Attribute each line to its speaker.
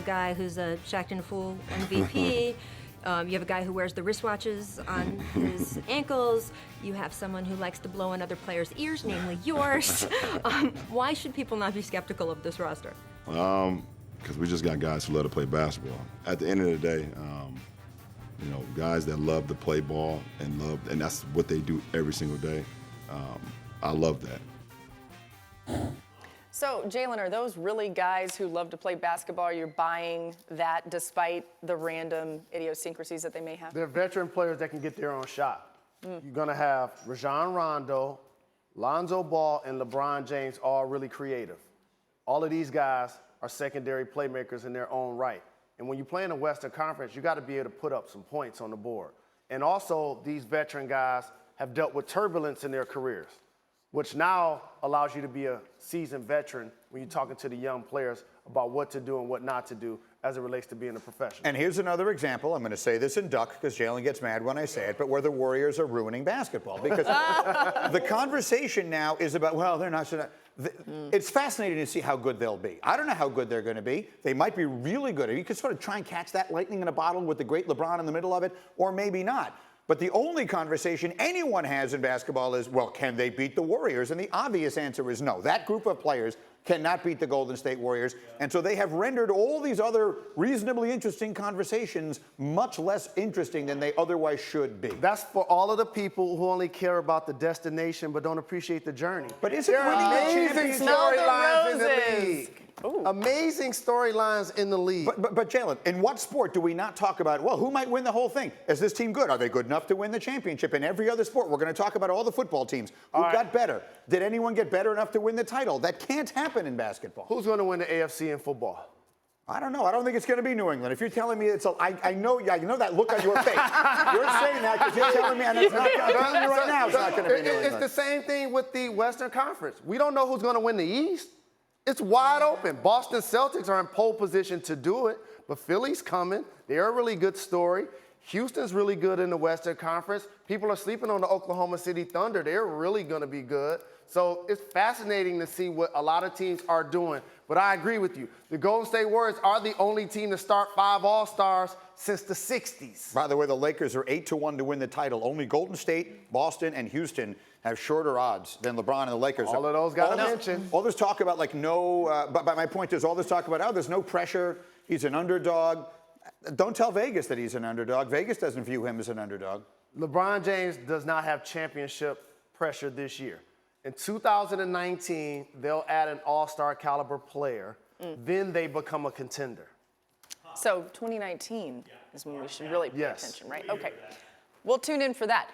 Speaker 1: A guy who's a Shaqtin' Fool MVP. You have a guy who wears the wristwatches on his ankles. You have someone who likes to blow in other players' ears, namely yours. Why should people not be skeptical of this roster?
Speaker 2: Because we just got guys who love to play basketball. At the end of the day, guys that love to play ball and that's what they do every single day. I love that.
Speaker 3: So, Jalen, are those really guys who love to play basketball? You're buying that despite the random idiosyncrasies that they may have?
Speaker 4: They're veteran players that can get their own shot. You're going to have Rajon Rondo, Lonzo Ball, and LeBron James all really creative. All of these guys are secondary playmakers in their own right. And when you play in the Western Conference, you got to be able to put up some points on the board. And also, these veteran guys have dealt with turbulence in their careers, which now allows you to be a seasoned veteran when you're talking to the young players about what to do and what not to do as it relates to being a professional.
Speaker 5: And here's another example. I'm going to say this in duck because Jalen gets mad when I say it, but where the Warriors are ruining basketball. Because the conversation now is about, well, they're not. It's fascinating to see how good they'll be. I don't know how good they're going to be. They might be really good. You could sort of try and catch that lightning in a bottle with the great LeBron in the middle of it, or maybe not. But the only conversation anyone has in basketball is, well, can they beat the Warriors? And the obvious answer is no. That group of players cannot beat the Golden State Warriors. And so they have rendered all these other reasonably interesting conversations much less interesting than they otherwise should be.
Speaker 4: That's for all of the people who only care about the destination but don't appreciate the journey.
Speaker 5: But isn't
Speaker 4: there
Speaker 5: winning
Speaker 4: are
Speaker 5: the
Speaker 4: amazing
Speaker 5: championship?
Speaker 4: storylines in the
Speaker 3: Roses.
Speaker 4: league?
Speaker 3: Ooh.
Speaker 4: Amazing storylines in the league.
Speaker 5: But Jalen, in what sport do we not talk about, well, who might win the whole thing? Is this team good? Are they good enough to win the championship? In every other sport, we're going to talk about all the football teams. Who got better? Did anyone get better enough to win the title? That can't happen in basketball.
Speaker 4: Who's going to win the AFC in football?
Speaker 5: I don't know. I don't think it's going to be New England. If you're telling me it's I know that look on your face. You're saying that because you're telling me, and it's not, I'm telling you right now it's not going to be New England.
Speaker 4: It's the same thing with the Western Conference. We don't know who's going to win the East. It's wide open. Boston Celtics are in pole position to do it, but Philly's coming. They're a really good story. Houston's really good in the Western Conference. People are sleeping on the Oklahoma City Thunder. They're really going to be good. So it's fascinating to see what a lot of teams are doing. But I agree with you. The Golden State Warriors are the only team to start 5 All-Stars since the 60s.
Speaker 5: By the way, the Lakers are 8-1 to win the title. Only Golden State, Boston, and Houston have shorter odds than LeBron and the Lakers.
Speaker 4: All of those got to mention.
Speaker 5: All this talk about, like, but my point is, all this talk about, there's no pressure. He's an underdog. Don't tell Vegas that he's an underdog. Vegas doesn't view him as an underdog.
Speaker 4: LeBron James does not have championship pressure this year. In 2019, they'll add an all-star caliber player. Then they become a contender.
Speaker 3: So 2019 is when we should really pay
Speaker 4: Yes.
Speaker 3: attention, right? Okay. We'll tune in for that.